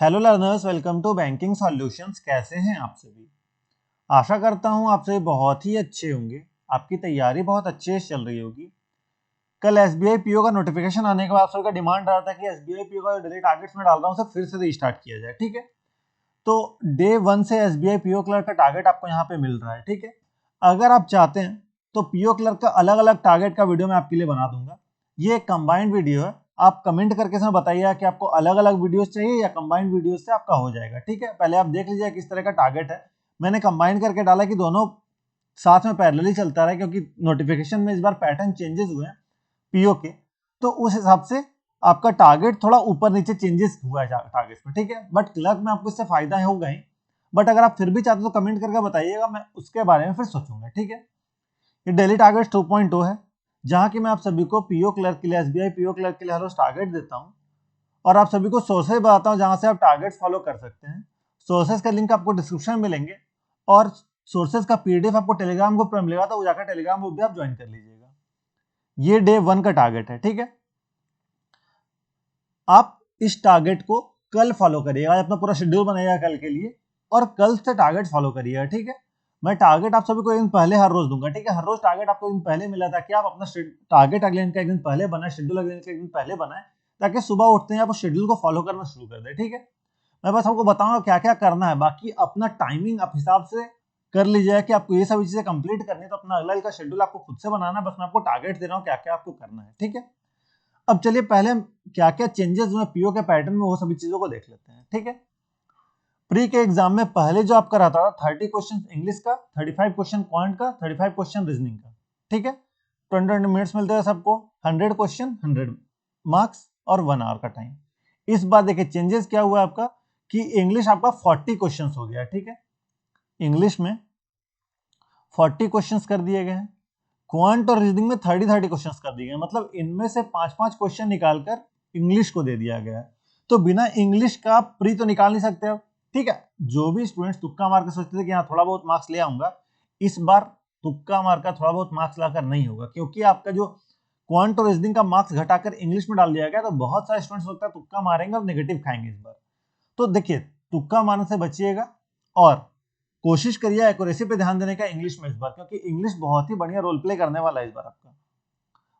Hello learners, welcome to banking solutions. कैसे हैं आप सभी? आशा करता हूं आप सभी बहुत ही अच्छे होंगे। आपकी तैयारी बहुत अच्छे से चल रही होगी। कल एसबीआई पीओ का नोटिफिकेशन आने के बाद आप सबका डिमांड रहा था कि एसबीआई पीओ का डेली टारगेट्स में डाल रहा हूं उसे फिर से रीस्टार्ट किया जाए। ठीक है, तो डे 1 से एसबीआई पीओ क्लर्क का टारगेट आपको यहाँ पे मिल रहा है। ठीक है, अगर आप चाहते हैं तो पीओ क्लर्क का अलग अलग टारगेट का वीडियो मैं आपके लिए बना दूंगा। ये एक कंबाइंड वीडियो है। आप कमेंट करके इसमें बताइए कि आपको अलग अलग वीडियोस चाहिए या कंबाइंड वीडियोस से आपका हो जाएगा। ठीक है, पहले आप देख लीजिए किस तरह का टारगेट है। मैंने कंबाइन करके डाला कि दोनों साथ में पैरेलली चलता रहे, क्योंकि नोटिफिकेशन में इस बार पैटर्न चेंजेस हुए हैं पीओ के, तो उस हिसाब से आपका टारगेट थोड़ा ऊपर नीचे चेंजेस हुआ है टारगेट में। ठीक है, बट क्लर्क में आपको इससे फायदा होगा ही। बट अगर आप फिर भी चाहते हो तो कमेंट करके बताइएगा, मैं उसके बारे में फिर सोचूंगा। ठीक है, ये डेली टारगेट 2.2 है, जहां की मैं आप सभी को पीओ क्लर्क के लिए, एसबीआई पीओ क्लर्क के लिए हर रोज टारगेट देता हूं और आप सभी को सोर्सेज बताता हूं जहां से आप टारगेट्स फॉलो कर सकते हैं। सोर्सेज का लिंक आपको डिस्क्रिप्शन में मिलेंगे और सोर्सेज का पीडीएफ आपको टेलीग्राम ग्रुप पर मिलेगा, तो वो जाकर टेलीग्राम ग्रुप भी आप ज्वाइन कर लीजिएगा। ये डे 1 का टारगेट है। ठीक है, आप इस टारगेट को कल फॉलो करिएगा, अपना पूरा शेड्यूल बनाइएगा कल के लिए और कल से टारगेट फॉलो करिएगा। ठीक है, मैं टारगेट आप सभी को एक दिन पहले हर रोज दूंगा। ठीक है, हर रोज टारगेट आपको एक दिन पहले मिला था कि आप अपना टारगेट अगले दिन का एक दिन पहले बनाए, शेड्यूल अगले दिन का एक दिन पहले बनाए, ताकि सुबह उठते हैं आप उस शेड्यूल को फॉलो करना शुरू कर दें। ठीक है, मैं बस आपको बताऊंगा क्या क्या करना है, बाकी अपना टाइमिंग आप हिसाब से कर लीजिएगा कि आपको ये सभी चीजें कंप्लीट करनी है। तो अपना अगला का शेड्यूल आपको खुद से बनाना है, बस मैं आपको टारगेट दे रहा हूँ क्या क्या आपको करना है। ठीक है, अब चलिए पहले क्या क्या चेंजेस हुए पीओ के पैटर्न में वो सभी चीजों को देख लेते हैं। ठीक है, प्री के एग्जाम में पहले जो आपका रहता था 30 क्वेश्चन इंग्लिश का, 35 क्वेश्चन क्वांट का, 35 क्वेश्चन रीजनिंग का। ठीक है, 20 मिनट्स मिलते हैं सबको, 100 क्वेश्चन 100 मार्क्स और 1 आवर का टाइम। इस बार देखिए चेंजेस क्या हुआ आपका कि इंग्लिश आपका 40 क्वेश्चन हो गया। ठीक है, इंग्लिश में 40 क्वेश्चन कर दिए गए हैं, क्वांट और रीजनिंग में 30 क्वेश्चंस कर दिए गए, मतलब इनमें से 5-5 क्वेश्चन निकालकर इंग्लिश को दे दिया गया है। तो बिना इंग्लिश का आप प्री तो निकाल नहीं सकते अब। ठीक है, जो भी स्टूडेंट्स तुक्का मार के सोचते थे कि हाँ थोड़ा बहुत मार्क्स ले आऊंगा, इस बार तुक्का मार का थोड़ा बहुत मार्क्स लाकर नहीं होगा, क्योंकि आपका जो क्वांट और रीजनिंग का मार्क्स घटाकर इंग्लिश में डाल दिया गया। तो बहुत सारे स्टूडेंट्स लगता है तुक्का मारेंगे और नेगेटिव खाएंगे इस बार। तो देखिए, तुक्का मारने से बचिएगा और कोशिश करिए एक्यूरेसी पे ध्यान देने का इंग्लिश में इस बार, क्योंकि इंग्लिश बहुत ही बढ़िया रोल प्ले करने वाला है इस बार। आपका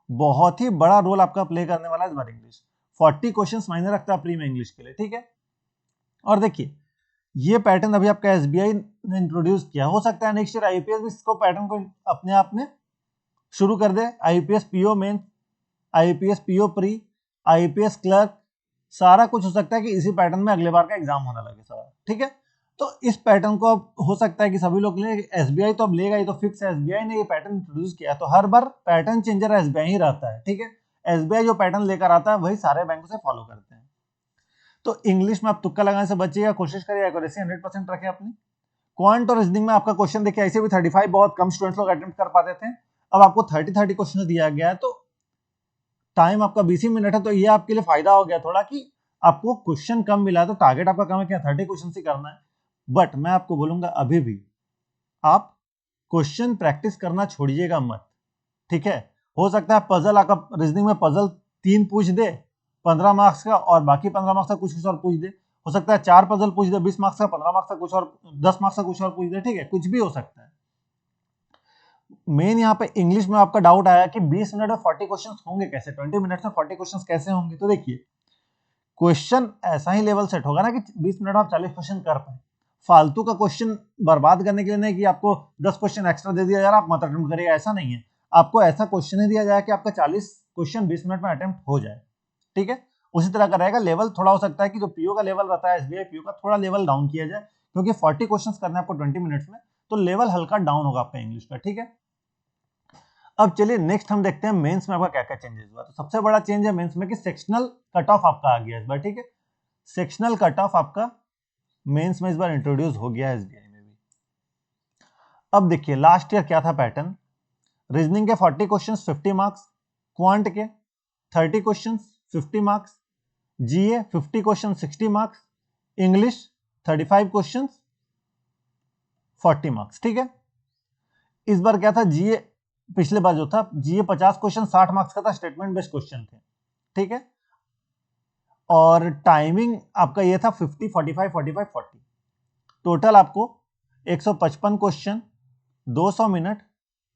बहुत ही बड़ा रोल आपका प्ले करने वाला है इस बार इंग्लिश। 40 क्वेश्चंस मायने रखता है प्री में इंग्लिश के लिए। ठीक है, और देखिए ये पैटर्न अभी आपका एसबीआई ने इंट्रोड्यूस किया, हो सकता है नेक्स्ट ईयर आईपीएस भी इसको पैटर्न को अपने आप में शुरू कर दे। IPS PO main, IPS PO pre, IPS clerk, सारा कुछ हो सकता है कि इसी पैटर्न में अगले बार का एग्जाम होने लगे सारा। ठीक है, तो इस पैटर्न को अब हो सकता है कि सभी लोग ले, एसबीआई तो अब लेगा ही, तो फिक्स है, एसबीआई ने ये पैटर्न इंट्रोड्यूस किया, तो हर बार पैटर्न चेंजर एसबीआई ही रहता है। ठीक है, एसबीआई जो पैटर्न लेकर आता है वही सारे बैंकों से फॉलो करते हैं। तो इंग्लिश में आप तुक्का लगाने से बचिएगा, कोशिश करिए एक्यूरेसी 100% रखें अपनी। क्वांट और रीजनिंग में आपका क्वेश्चन देखिए ऐसे भी 35 बहुत कम स्टूडेंट्स लोग अटेम्प्ट कर पाते थे, अब आपको 30 क्वेश्चन दिया गया है, तो टाइम आपका 20 मिनट है। तो ये आपके लिए फायदा हो गया थोड़ा कि आपको क्वेश्चन कम मिला, तो टारगेट आपका कम है क्या 30 क्वेश्चन ही करना है। बट मैं आपको बोलूंगा अभी भी आप क्वेश्चन प्रैक्टिस करना छोड़िएगा मत। ठीक है, हो सकता है पजल आपका रीजनिंग में पजल 3 पूछ दे 15 मार्क्स का और बाकी 15 मार्क्स का कुछ और पूछ दे, हो सकता है 4 पजल पूछ दे 20 मार्क्स का, 15 मार्क्स का कुछ और, 10 मार्क्स का कुछ और पूछ दे। ठीक है, कुछ भी हो सकता है। मेन यहाँ पे इंग्लिश में आपका डाउट आया कि 20 मिनट में 40 क्वेश्चन होंगे कैसे, 20 मिनट में 40 क्वेश्चन कैसे होंगे। तो देखिए क्वेश्चन ऐसा ही लेवल सेट होगा ना कि 20 मिनट में आप 40 क्वेश्चन कर पाए। फालतू का क्वेश्चन बर्बाद करने के लिए नहीं कि आपको 10 क्वेश्चन एक्स्ट्रा दे दिया जा रहा आप मत अटेम्प्ट करिएगा, ऐसा नहीं है। आपको ऐसा क्वेश्चन ही दिया जाए कि आपका 40 क्वेश्चन 20 मिनट में अटेम्प्ट हो जाए। ठीक है, उसी तरह का रहेगा। लेवल थोड़ा हो सकता है कि जो पीओ का लेवल रहता है एसबीआई पीओ का, थोड़ा लेवल डाउन किया जाए, क्योंकि 40 क्वेश्चन करना है आपको 20 मिनट्स में, तो लेवल हल्का डाउन होगा आपका इंग्लिश का। ठीक है, अब चलिए नेक्स्ट हम देखते हैं मेंस में आपका क्या क्या चेंजेस हुआ। तो सबसे बड़ा चेंज है मेंस में कि सेक्शनल कट ऑफ आपका आ गया इस बार। ठीक है, सेक्शनल कट ऑफ आपका मेंस में इस बार इंट्रोड्यूस हो गया है एसबीआई में भी। अब देखिए लास्ट ईयर क्या था पैटर्न, रीजनिंग के 40 क्वेश्चंस 50 मार्क्स, क्वांट के 30 क्वेश्चंस 50 मार्क्स, जीए 50 question 60 marks, English 35 questions 40 marks. ठीक है, इस बार क्या था, जीए पिछले बार जो था जीए 50 क्वेश्चन 60 मार्क्स का था, स्टेटमेंट बेस्ड क्वेश्चन थे। ठीक है, और टाइमिंग आपका ये था 50, 45, 45, 40। टोटल आपको 155 क्वेश्चन, 200 मिनट,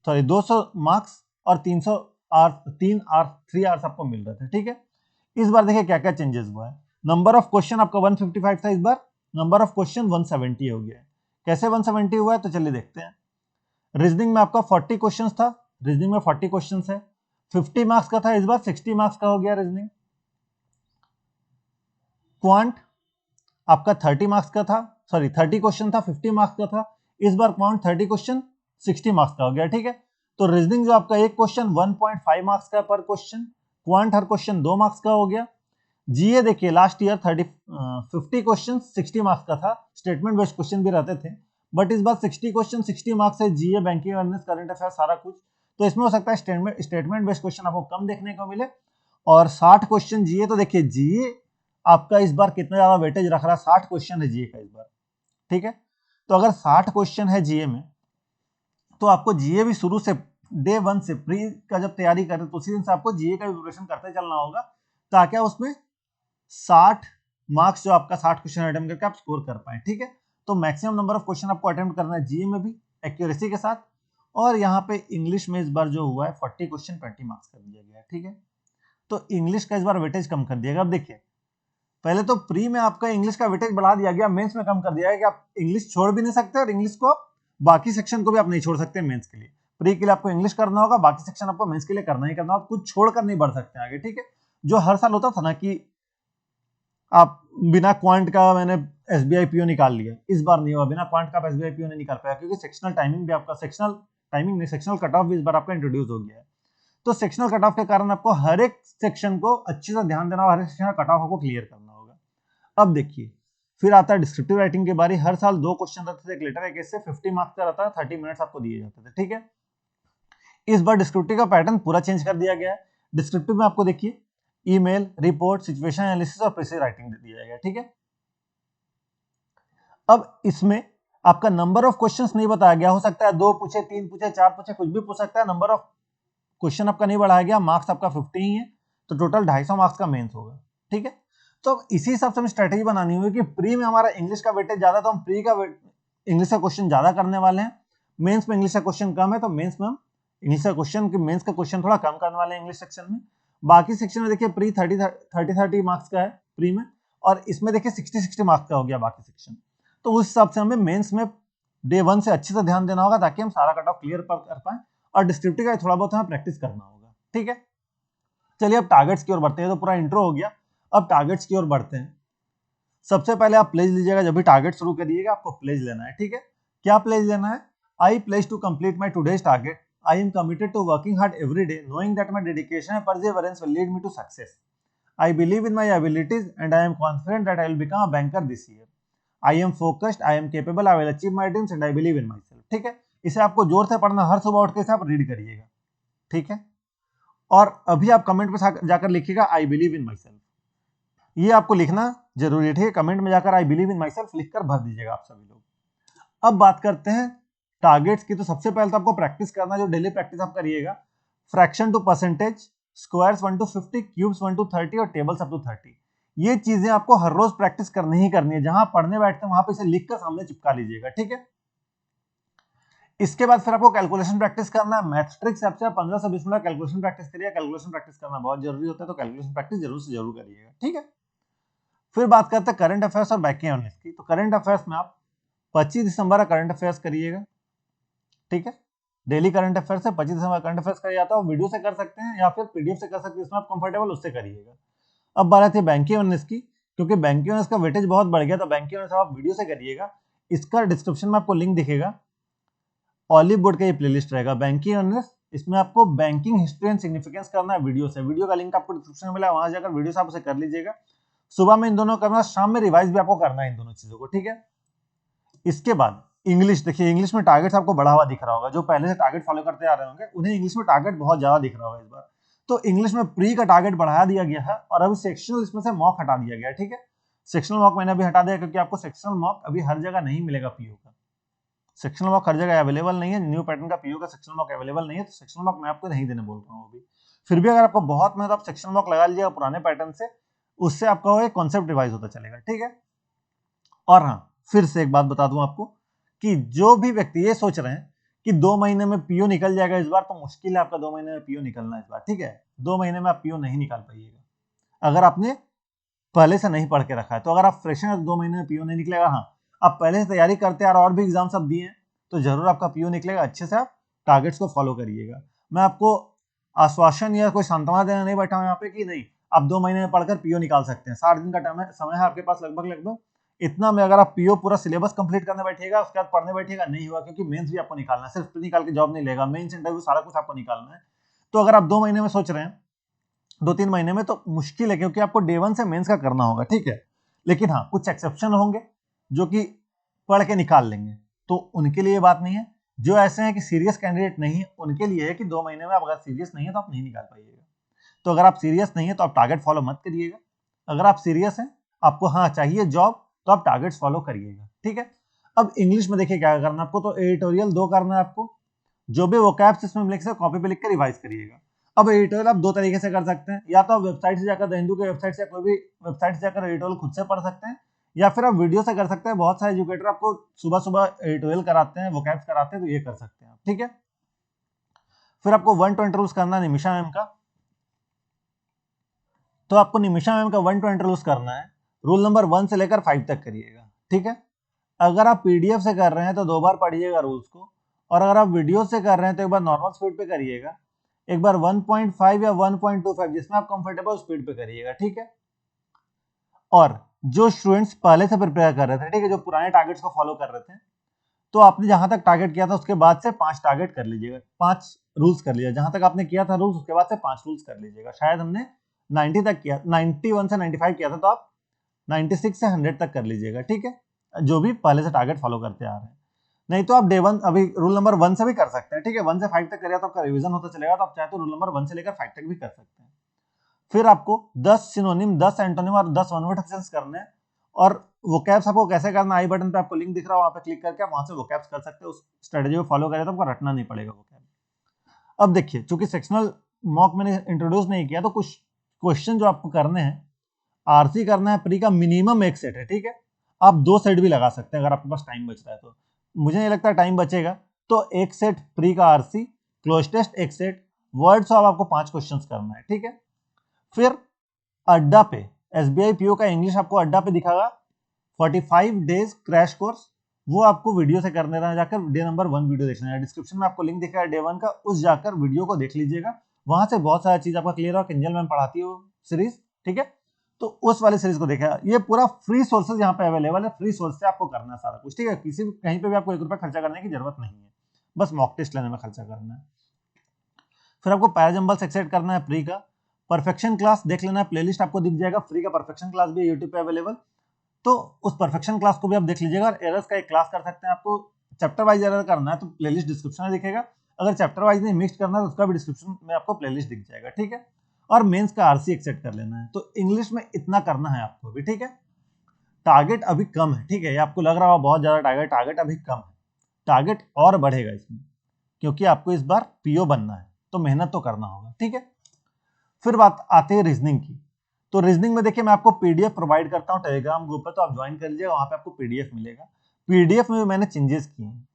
सॉरी 200 मार्क्स और 300 3 आवर्स आपको मिल रहे थे, ठीक है। इस बार देखिए क्या क्या चेंजेस हुआ है। नंबर ऑफ क्वेश्चन आपका 155 था, इस बार नंबर ऑफ क्वेश्चन 170 हो गया है। कैसे 170 हुआ है तो चलिए देखते हैं। रीजनिंग में आपका 40 क्वेश्चन था, रीजनिंग में 40 क्वेश्चन है, 50 मार्क्स का था, इस बार 60 मार्क्स का हो गया रीजनिंग। क्वांट आपका 30 मार्क्स का था, सॉरी 30 क्वेश्चन था, 50 मार्क्स का था, इस बार क्वांट 30 क्वेश्चन 60 मार्क्स का हो गया, ठीक है। तो रीजनिंग जो आपका एक क्वेश्चन 1.5 मार्क्स का पर क्वेश्चन, क्वांट हर क्वेश्चन 2 मार्क्स का हो गया। जीए देखिए लास्ट ईयर 50 क्वेश्चन 60 मार्क्स का था, स्टेटमेंट बेस्ड क्वेश्चन भी रहते थे, बट इस बार 60 क्वेश्चन 60 मार्क्स है, जीए, बैंकिंग अवेयरनेस, करंट अफेयर, सारा कुछ। तो इसमें हो सकता है स्टेटमेंट बेस्ड क्वेश्चन आपको कम देखने को मिले। और 60 क्वेश्चन जीए, तो देखिए जीए आपका इस बार कितना ज्यादा वेटेज रख रहा है, 60 क्वेश्चन है जीए का इस बार, ठीक है। तो अगर 60 क्वेश्चन है जीए में, तो आपको जीए भी शुरू से डे 1 से प्री का जब तैयारी करें तो उसी दिन से आपको जीए का प्रिपरेशन करते चलना होगा, ताकि उसमें 60 मार्क्स जो आपका 60 क्वेश्चन अटेम्प्ट करके आप स्कोर कर पाए, ठीक है। तो मैक्सिमम नंबर ऑफ क्वेश्चन आपको अटेम्प्ट करना है जीए में भी एक्यूरेसी के साथ। और यहाँ पे इंग्लिश में इस बार जो हुआ है 40 क्वेश्चन 20 मार्क्स कर दिया गया है, ठीक है। तो इंग्लिश का इस बार वेटेज कम कर दिया गया। अब देखिए, पहले तो प्री में आपका इंग्लिश का वेटेज बढ़ा दिया गया, मेंस में कम कर दिया गया कि आप इंग्लिश छोड़ भी नहीं सकते और इंग्लिश को बाकी सेक्शन को भी आप नहीं छोड़ सकते मेंस के लिए। प्री के लिए आपको इंग्लिश करना होगा, बाकी सेक्शन आपको मेंस के लिए करना ही करना होगा, कुछ छोड़कर नहीं बढ़ सकते आगे, ठीक है। जो हर साल होता था ना कि आप बिना क्वांट का मैंने एसबीआई पीओ निकाल लिया, इस बार नहीं हुआ, बिना क्वांट का आप एसबीआई पीओ नहीं निकाल पाया, क्योंकि सेक्शनल टाइमिंग भी आपका, सेक्शनल टाइमिंग नहीं, सेक्शनल कट ऑफ भी इस बार आपका इंट्रोड्यूस हो गया है। तो सेक्शनल कट ऑफ के कारण आपको हर एक सेक्शन को अच्छे से ध्यान देना होगा, हर एक सेक्शन का कट ऑफ आपको क्लियर करना होगा। अब देखिए, फिर आता है डिस्क्रिप्टिव राइटिंग की बारी। हर साल 2 क्वेश्चन रहते थे, एक लेटर एक ऐसे, 50 मार्क्स का रहता है, 30 मिनट्स आपको दिए जाते थे, ठीक है। इस बार डिस्क्रिप्टिव का पैटर्न पूरा चेंज कर दिया गया है। डिस्क्रिप्टिव में आपको देखिए ईमेल, रिपोर्ट, सिचुएशन एनालिसिस और प्रेसिस राइटिंग दे दिया गया, ठीक है। अब इसमें आपका नंबर ऑफ क्वेश्चंस नहीं बताया गया, हो सकता है 2 पूछे, 3 पूछे, 4 पूछे, कुछ भी पूछ सकता है। नंबर ऑफ क्वेश्चन आपका नहीं बढ़ाया गया, मार्क्स आपका 50 ही है, तो टोटल 250 मार्क्स का मेंस होगा, ठीक है। तो इसी हिसाब से हमें स्ट्रेटेजी बनानी होगी कि प्री में हमारा इंग्लिश का वेटेज ज्यादा, तो हम प्री का इंग्लिश का क्वेश्चन ज्यादा करने वाले हैं। मेंस में इंग्लिश का क्वेश्चन कम है, तो मेंस में हम इंग्लिश का क्वेश्चन मेंस का क्वेश्चन थोड़ा कम करने वाले हैं इंग्लिश सेक्शन में। बाकी सेक्शन में देखिए प्री 30 मार्क्स का है प्री में, और इसमें देखिए 60 मार्क्स का हो गया बाकी सेक्शन। तो उस हिसाब से हमें मेंस में डे 1 से अच्छे से ध्यान देना होगा, ताकि हम सारा कट ऑफ क्लियर कर पाए, और डिस्क्रिप्टिव का थोड़ा बहुत हमें प्रैक्टिस करना होगा, ठीक है। चलिए अब टारगेट्स की ओर बढ़ते हैं। तो पूरा इंट्रो हो गया, अब टारगेट्स की ओर बढ़ते हैं। सबसे पहले आप प्लेज लीजिएगा, जब भी टारगेट शुरू करिएगा आपको प्लेज लेना है, ठीक है। क्या प्लेज लेना है? I pledge to complete my today's target, I am committed to working hard every day, knowing that my dedication and perseverance will lead me to success. I believe in my abilities and I am confident that I will become a banker this year. I am focused, I am capable, I will achieve my dreams and I believe in myself. ठीक है, इसे आपको जोर से पढ़ना, हर सुबह उठ के इसे आप रीड करिएगा, ठीक है। और अभी आप कमेंट पे जाकर लिखिएगा I believe in my self, ये आपको लिखना जरूरी है, ठीक है। कमेंट में जाकर I believe in my self लिखकर भर दीजिएगा आप सभी लोग। अब बात करते हैं टारगेट्स की। तो सबसे पहले तो आपको प्रैक्टिस करना, जो डेली प्रैक्टिस आप करिएगा, fraction to percentage, squares 1 to 50, cubes 1 to 30 और टेबल्स अप टू 30। ये चीजें आपको हर रोज प्रैक्टिस करनी ही करनी है। जहां पढ़ने बैठते हैं वहां पे इसे लिखकर सामने चिपका लीजिएगा, ठीक है। इसके बाद फिर आपको कैलकुलेशन प्रैक्टिस करना है। मैथ ट्रिक्स ऐप से 15 से 20 मिनट कैलकुलेशन प्रैक्टिस करिए। कैलकुलेशन प्रैक्टिस करना बहुत जरूरी होता है, तो कैलकुलेशन प्रैक्टिस जरूर से जरूर करिएगा, ठीक है। फिर बात करते हैं करंट अफेयर्स और बैंकिंग अवेयरनेस की। तो करंट अफेयर्स में आप 25 दिसंबर का करंट अफेयर्स करिएगा, ठीक है। डेली करंट अफेयर से 25 दिसंबर करंट अफेयर्स करिए, या तो आप वीडियो से कर सकते हैं या फिर पीडीएफ से कर सकते हैं, इसमें आप कंफर्टेबल उससे करिएगा। अब बात है बैंकिंग अवेयरनेस की, क्योंकि बैंकिंग अवेयरनेस का वेटेज बहुत बढ़ गया, तो बैंकिंग अवेयरनेस आप वीडियो से करिएगा। इसका डिस्क्रिप्शन में आपको लिंक दिखेगा, ऑलिव बोर्ड का ये प्लेलिस्ट रहेगा बैंकिंग अवेयरनेस। इसमें आपको बैंकिंग हिस्ट्री एंड सिग्निफिकेंस करना है वीडियो से। वीडियो का लिंक आपको डिस्क्रिप्शन में मिला, वहां जाकर वीडियो से आप उसे कर लीजिएगा। सुबह में इन दोनों करना, शाम में रिवाइज भी आपको करना है इन दोनों चीजों को, ठीक है। इसके बाद इंग्लिश देखिए, इंग्लिश में टारगेट्स आपको बढ़ा हुआ दिख रहा होगा। जो पहले से टारगेट फॉलो करते आ रहे होंगे उन्हें इंग्लिश में टारगेट बहुत ज्यादा दिख रहा होगा इस बार। तो इंग्लिश में प्री का टारगेट बढ़ा दिया गया है, और अभी सेक्शनल इसमें से मॉक हटा दिया गया है, ठीक है। सेक्शनल मॉक मैंने अभी हटा दिया, क्योंकि आपको सेक्शनल मॉक अभी हर जगह नहीं मिलेगा पीओ का। सेक्शनल मॉक हर जगह अवेलेबल नहीं है, न्यू पैटर्न का पीओ का सेक्शनल मॉक अवेलेबल नहीं है, तो सेक्शनल मॉक मैं आपको नहीं देने बोल रहा हूँ अभी। फिर भी अगर आपको बहुत में, तो आप सेक्शनल मॉक लगा लीजिएगा पुराने पैटर्न से, उससे आपका वो एक कॉन्सेप्ट रिवाइज होता चलेगा, ठीक है। और हाँ, फिर से एक बात बता दूं आपको कि जो भी व्यक्ति ये सोच रहे हैं कि 2 महीने में पीओ निकल जाएगा इस बार, तो मुश्किल है आपका 2 महीने में पीओ निकलना इस बार, ठीक है। 2 महीने में आप पीओ नहीं निकाल पाइएगा अगर आपने पहले से नहीं पढ़ के रखा है। तो अगर आप फ्रेशर हैं तो 2 महीने में पीओ नहीं निकलेगा। हाँ, आप पहले से तैयारी करते हैं और भी एग्जाम सब दिए हैं तो जरूर आपका पीओ निकलेगा। अच्छे से आप टारगेट्स को फॉलो करिएगा। मैं आपको आश्वासन या कोई सांत्वना देना नहीं बैठा हूं यहाँ पे कि नहीं आप 2 महीने में पढ़कर पीओ निकाल सकते हैं। 60 दिन का टाइम है, समय है आपके पास लगभग इतना में। अगर आप पीओ पूरा सिलेबस कंप्लीट करने बैठिएगा उसके बाद पढ़ने बैठिएगा, नहीं हुआ, क्योंकि मेंस भी आपको निकालना है, सिर्फ प्री निकाल के जॉब नहीं लेगा, मेंस इंटरव्यू सारा कुछ आपको निकालना है। तो अगर आप 2 महीने में सोच रहे हैं, 2-3 महीने में, तो मुश्किल है, क्योंकि आपको डे 1 से मेंस का करना होगा, ठीक है। लेकिन हाँ, कुछ एक्सेप्शन होंगे जो कि पढ़ के निकाल लेंगे, तो उनके लिए बात नहीं है। जो ऐसे हैं कि सीरियस कैंडिडेट नहीं है, उनके लिए है कि 2 महीने में आप अगर सीरियस नहीं है तो आप नहीं निकाल पाइएगा। तो अगर आप सीरियस नहीं है तो आप टारगेट फॉलो मत करिएगा। अगर आप सीरियस हैं, आपको हाँ चाहिए जॉब, तो आप टारगेट्स फॉलो करिएगा, ठीक है। अब इंग्लिश में देखिए क्या करना है आपको, तो एडिटोरियल 2 करना है आपको। जो भी वोकैब्स इसमें लिख से कॉपी पे लिख कर रिवाइज करिएगा। अब एडिटोरियल आप 2 तरीके से कर सकते हैं, या तो आप वेबसाइट से जाकर, द हिंदू के वेबसाइट से, कोई भी वेबसाइट से जाकर एडिटोरियल खुद से पढ़ सकते हैं, या फिर आप वीडियो से कर सकते हैं। बहुत सारे एजुकेटर आपको सुबह सुबह एडिटोरियल कराते हैं, वोकैब्स कराते हैं, तो ये कर सकते हैं आप, ठीक है। फिर आपको 120 रूल्स करना है निमिषा मैम का। तो आपको निमिषा मैम का 120 रूल्स करना है। रूल नंबर 1 से लेकर 5 तक करिएगा, ठीक है। अगर आप पीडीएफ से कर रहे हैं तो 2 बार पढ़िएगा रूल्स को, और अगर आप वीडियो से कर रहे हैं तो एक बार नॉर्मल स्पीड पे करिएगा, एक बार 1.5 या 1.25 जिसमें आप कंफर्टेबल स्पीड पे करिएगा, ठीक है। और जो स्टूडेंट्स पहले से प्रिपेयर कर रहे थे, ठीक है, जो पुराने टारगेट्स को फॉलो कर रहे थे, तो आपने जहां तक टारगेट किया था उसके बाद से 5 टारगेट कर लीजिएगा, 5 रूल्स कर लीजिएगा। जहां तक आपने किया था रूल्स, उसके बाद से 5 रूल्स कर लीजिएगा। शायद हमने 90 तक किया, 91 से 95 किया था, तो आप 96 से 100 तक कर लीजिएगा, ठीक है, जो भी पहले से टारगेट फॉलो करते आ रहे हैं। नहीं तो आप डे 1 अभी रूल नंबर 1 से भी कर सकते हैं, ठीक है। 1 से 5 तक करिए तो आपका रिवीजन होता चलेगा, तो आप चाहे तो रूल नंबर 1 से लेकर 5 तक भी कर सकते हैं। फिर आपको 10 सिनोनिम, 10 एंटोनिम और 10 वन वर्ड एक्सप्रेशंस करने हैं। और वोकैब्स आपको कैसे करना, आई बटन पे आपको लिंक दिख रहा है, वहां पे क्लिक करके आप वहां से वोकैब्स कर सकते हो। उस स्ट्रेटजी को फॉलो करें तो आपको रटना नहीं पड़ेगा वोकैब। अब देखिए, चूंकि सेक्शनल मॉक मैंने इंट्रोड्यूस नहीं किया, तो कुछ क्वेश्चन जो आपको करने हैं, आरसी करना है प्री का मिनिमम 1 सेट है, ठीक है। आप 2 सेट भी लगा सकते हैं अगर आपके पास टाइम बच रहा है तो। मुझे नहीं लगता टाइम बचेगा, तो 1 सेट प्री का RC, cloze test 1 set, word solve आपको 5 क्वेश्चन करना है, ठीक है। फिर अड्डा पे एसबीआई पीओ का इंग्लिश आपको अड्डा पे दिखागा 45 डेज क्रैश कोर्स, वो आपको वीडियो से करने रहना। जाकर डे नंबर 1 वीडियो देख लेना, डिस्क्रिप्शन में आपको लिंक दिखा है डे 1 का, उस जाकर वीडियो को देख लीजिएगा। वहां से बहुत सारा चीज आपका क्लियर होगा। किंजल मैम पढ़ाती है वो सीरीज, ठीक है, तो उस वाले सीरीज को देखा। ये पूरा फ्री सोर्सेज यहाँ पे अवेलेबल है, फ्री सोर्स से आपको करना है सारा कुछ, ठीक है। किसी भी कहीं पे भी आपको 1 रुपया खर्चा करने की जरूरत नहीं है, बस मॉक टेस्ट लेने में खर्चा करना है। फिर आपको पैराजम्बल एक्सेट करना है प्री का। परफेक्शन क्लास देख लेना है, प्लेलिस्ट आपको दिख जाएगा, फ्री का परफेक्शन क्लास भी है यूट्यूब पे अवेलेबल, तो उस परफेक्शन क्लास को भी आप देख लीजिएगा। और एरर्स का एक क्लास कर सकते हैं। आपको चैप्टर वाइज एरर करना है तो प्लेलिस्ट डिस्क्रिप्शन में दिखेगा, अगर चैप्टर वाइज नहीं मिक्स करना है तो उसका भी डिस्क्रिप्शन में आपको प्लेलिस्ट दिख जाएगा, ठीक है। और मेंस का आरसी एक्सेप्ट कर लेना है। तो इंग्लिश में इतना करना है आपको भी, ठीक है। टारगेट अभी कम है, ठीक है, ये आपको लग रहा होगा बहुत ज्यादा टारगेट, टारगेट अभी कम है, टारगेट और बढ़ेगा इसमें, क्योंकि आपको इस बार पीओ बनना है, तो मेहनत तो करना होगा, ठीक है। फिर बात आती है रीजनिंग की। तो रीजनिंग में देखिए, मैं आपको पीडीएफ प्रोवाइड करता हूँ टेलीग्राम ग्रुप पे, तो आप ज्वाइन कर लीजिएगा, वहां पे आपको पीडीएफ मिलेगा। पीडीएफ में भी मैंने चेंजेस किए हैं।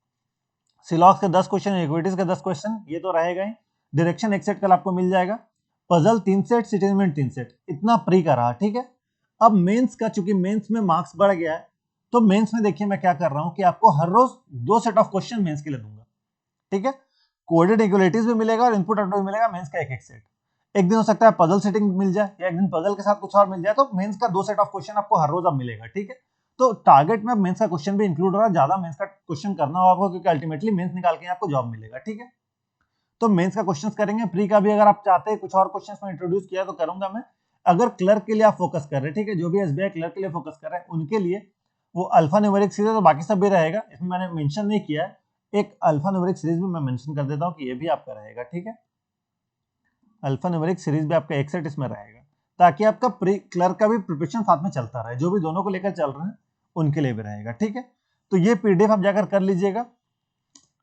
सिलॉक्स के 10 क्वेश्चन, इक्विटीज के 10 क्वेश्चन, ये तो रहेगा ही। डायरेक्शन एक सेट कल आपको मिल जाएगा, पजल 3 सेट, सिटीजमेंट 3 सेट, इतना प्री का रहा, ठीक है। अब मेंस का, चूंकि मेंस में मार्क्स बढ़ गया है, तो मेंस में देखिए मैं क्या कर रहा हूं कि आपको हर रोज 2 सेट ऑफ क्वेश्चन मेंस के लिए दूंगा, ठीक है। कोडेड इक्वलिटीज भी मिलेगा और इनपुट आउटपुट भी मिलेगा, मेंस का एक एक सेट। एक दिन हो सकता है पजल सेटिंग मिल जाए, या एक दिन पजल के साथ कुछ और मिल जाए, तो मेंस का 2 सेट ऑफ क्वेश्चन आपको हर रोज अब मिलेगा, ठीक है। तो टारगेट में मेंस का क्वेश्चन भी इंक्लूड हो रहा है, ज्यादा मेंस का क्वेश्चन करना होगा आपको, क्योंकि अल्टीमेटली मेंस निकाल के आपको जॉब मिलेगा, ठीक है। तो मेंस का क्वेश्चन करेंगे। प्री का भी अगर आप चाहते हैं कुछ और क्वेश्चन में इंट्रोड्यूस किया तो करूंगा मैं। अगर क्लर्क के लिए आप फोकस कर रहे हैं, ठीक है, जो भी एसबीआई क्लर्क के लिए फोकस कर रहे हैं उनके लिए वो अल्फा न्यूमेरिक सीरीज, तो बाकी सब भी रहेगा, इसमें मैंने मेंशन नहीं किया है। एक अल्फा न्यूमेरिक सीरीज भी मैं मेंशन कर देता हूं कि ये भी आपका रहेगा, ठीक है। अल्फा न्यूमेरिक सीरीज भी आपका एक सेट इसमें रहेगा, ताकि आपका प्री क्लर्क का भी प्रिपरेशन साथ में चलता रहे, जो भी दोनों को लेकर चल रहे हैं उनके लिए भी रहेगा, ठीक है। तो ये पीडीएफ आप जाकर कर लीजिएगा।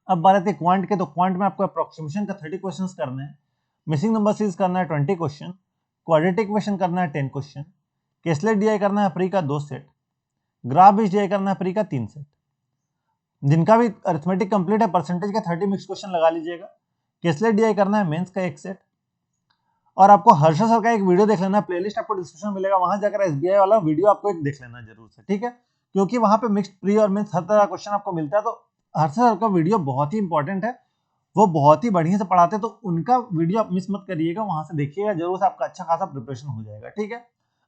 अब बात आती है क्वांट के, तो क्वांट में आपको अप्रोक्सीमेशन का 30 क्वेश्चंस करने हैं, मिसिंग नंबर सीरीज करना है 20 क्वेश्चन, क्वाड्रेटिक इक्वेशन करना है 10 क्वेश्चन, केसलेट डीआई करना है प्री का 2 सेट, ग्राफ बेस्ड डीआई करना है प्री का 3 सेट। जिनका भी अरिथमेटिक कंप्लीट है परसेंटेज का 30 मिक्स क्वेश्चन लगा लीजिएगा। केसलेट डीआई करना है मेंस का 1 सेट। और आपको हर्षा सर का एक वीडियो देख लेना, प्लेलिस्ट आपको डिस्क्रिप्शन में मिलेगा, वहां जाकर एसबीआई वाला वीडियो आपको एक देख लेना जरूर से, ठीक है, क्योंकि वहां पे मिक्स्ड प्री और मेंस हर तरह का क्वेश्चन आपको मिलता है। तो हर्षा सर का वीडियो बहुत ही इंपॉर्टेंट है, वो बहुत ही बढ़िया से पढ़ाते हैं, तो उनका वीडियो आप मिस मत करिएगा, वहां से देखिएगा जरूर से, आपका अच्छा खासा प्रिपरेशन हो जाएगा, ठीक है।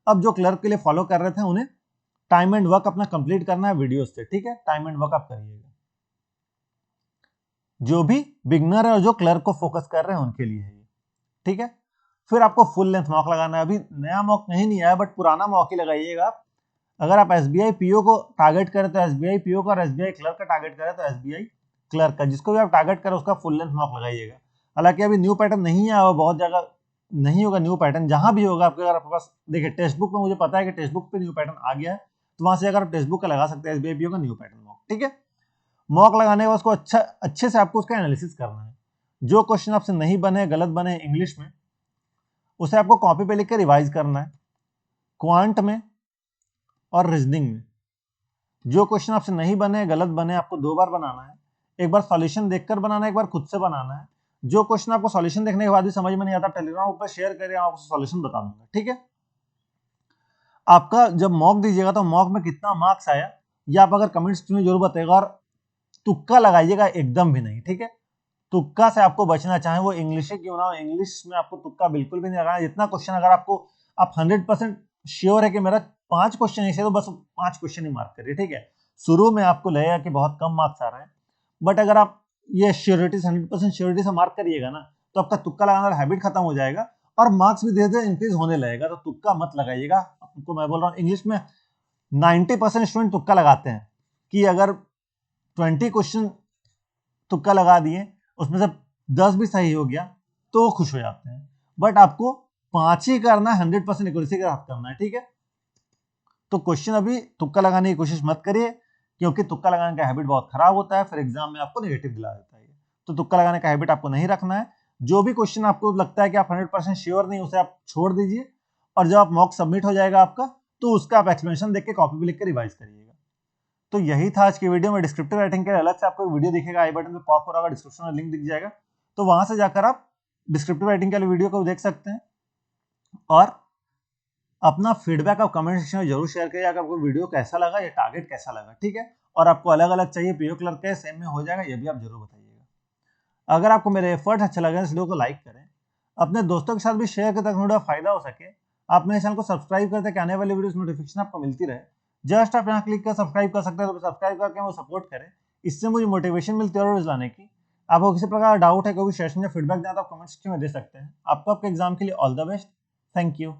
अब जो क्लर्क के लिए फॉलो कर रहे थे उन्हें टाइम एंड वर्क अपना कंप्लीट करना है वीडियो से, ठीक है, टाइम एंड वर्क आप करिएगा। जो भी बिगनर है और जो क्लर्क को फोकस कर रहे हैं उनके लिए है ये, ठीक है। फिर आपको फुल लेंथ मॉक लगाना है। अभी नया मॉक नहीं आया, बट पुराना मॉक ही लगाइएगा आप। अगर आप एसबीआई पीओ को टारगेट करें तो एसबीआई पीओ का, और एसबीआई क्लर्क का टारगेट करें तो एसबीआई क्लर्क का, जिसको भी आप टारगेट करें उसका फुल लेंथ मॉक लगाइएगा। हालांकि अभी न्यू पैटर्न नहीं आया, बहुत जगह नहीं होगा न्यू पैटर्न, जहां भी होगा आपके, अगर आपके पास देखिए टेक्स्ट बुक में, मुझे पता है कि टेक्स्ट बुक पे न्यू पैटर्न आ गया है, तो वहां से अगर आप टेक्स्ट बुक का लगा सकते हैं एसबीआई पीओ का न्यू पैटर्न मॉक, ठीक है। मॉक लगाने के बाद उसको अच्छे से आपको उसका एनालिसिस करना है। जो क्वेश्चन आपसे नहीं बने, गलत बने इंग्लिश में, उसे आपको कॉपी पे लिख के रिवाइज करना है। क्वांट में और रीजनिंग में जो क्वेश्चन आपसे नहीं बने, गलत बने, आपको 2 बार बनाना है। एक बार सॉल्यूशन देखकर बनाना है, एक बार खुद से बनाना है। जो क्वेश्चन आपको सॉल्यूशन देखने के बाद भी समझ में नहीं आता, टेलीग्राम पर शेयर करिए, आपको सॉल्यूशन बता दूंगा, ठीक है। आपका जब मॉक दीजिएगा तो मॉक में कितना मार्क्स आया ये आप अगर कमेंट्स में जरूर बताइएगा, और तुक्का लगाइएगा एकदम भी नहीं, ठीक है। तुक्का से आपको बचना, चाहे वो इंग्लिश क्यों ना हो, इंग्लिश में आपको तुक्का बिल्कुल भी नहीं लगाना। जितना क्वेश्चन अगर आपको आप 100% श्योर है कि मेरा 5 क्वेश्चन ऐसे, तो बस 5 क्वेश्चन ही मार्क करिए, ठीक है। शुरू में आपको लगेगा कि बहुत कम मार्क्स आ रहे हैं, बट अगर आप ये श्योरिटी 100% श्योरिटी से मार्क करिएगा ना, तो आपका तुक्का लगाना हैबिट खत्म हो जाएगा और मार्क्स भी धीरे धीरे इंक्रीज होने लगेगा। तो तुक्का मत लगाइएगा। आपको मैं बोल रहा हूँ, इंग्लिश में 90% स्टूडेंट तुक्का लगाते हैं कि अगर 20 क्वेश्चन तुक्का लगा दिए, उसमें से 10 भी सही हो गया तो वो खुश हो जाते हैं, बट आपको 5 ही करना है, 100% एक्यूरेसी के साथ करना है, ठीक है। तो क्वेश्चन अभी तुक्का लगाने की कोशिश मत करिए, क्योंकि तुक्का लगाने का हैबिट बहुत खराब होता है, फिर एग्जाम में आपको नेगेटिव दिला देता है। तो तुक्का लगाने का हैबिट आपको नहीं रखना है। जो भी क्वेश्चन आपको लगता है कि आप 100% श्योर नहीं, उसे आप छोड़ दीजिए, और जब आप मॉक सबमिट हो जाएगा आपका, तो उसका आप एक्सप्लेनेशन देख के कॉपी पे लिख के रिवाइज करिएगा। तो यही था आज की वीडियो में। डिस्क्रिप्टिव राइटिंग के लिए अलग से आपको वीडियो दिखेगा, आई बटन पे पॉप हो रहा होगा, डिस्क्रिप्शन में लिंक दिख जाएगा, तो वहां से जाकर आप डिस्क्रिप्टिव राइटिंग के लिए वीडियो को देख सकते हैं। और अपना फीडबैक आप कमेंट सेक्शन में जरूर शेयर करिए, अगर आपको वीडियो कैसा लगा या टारगेट कैसा लगा, ठीक है। और आपको अलग अलग चाहिए पीओ क्लर्क के, सेम में हो जाएगा, ये भी आप जरूर बताइएगा। अगर आपको मेरे एफर्ट्स अच्छे लगे इस वीडियो को लाइक करें, अपने दोस्तों के साथ भी शेयर करें ताकि वीडियो फायदा हो सके। आप मेरे चैनल को सब्सक्राइब करते कि आने वाली वीडियो नोटिफिकेशन आपको मिलती रहे। जस्ट आप यहाँ क्लिक कर सब्सक्राइब कर सकते हैं, तो सब्सक्राइब करके वो सपोर्ट करें, इससे मुझे मोटिवेशन मिलती है और लाने की। आपको किसी प्रकार का डाउट है, कोई भी सेशन या फीडबैक देना, तो आप कमेंट सेक्शन में दे सकते हैं। आपको आपके एग्जाम के लिए all the best. Thank you.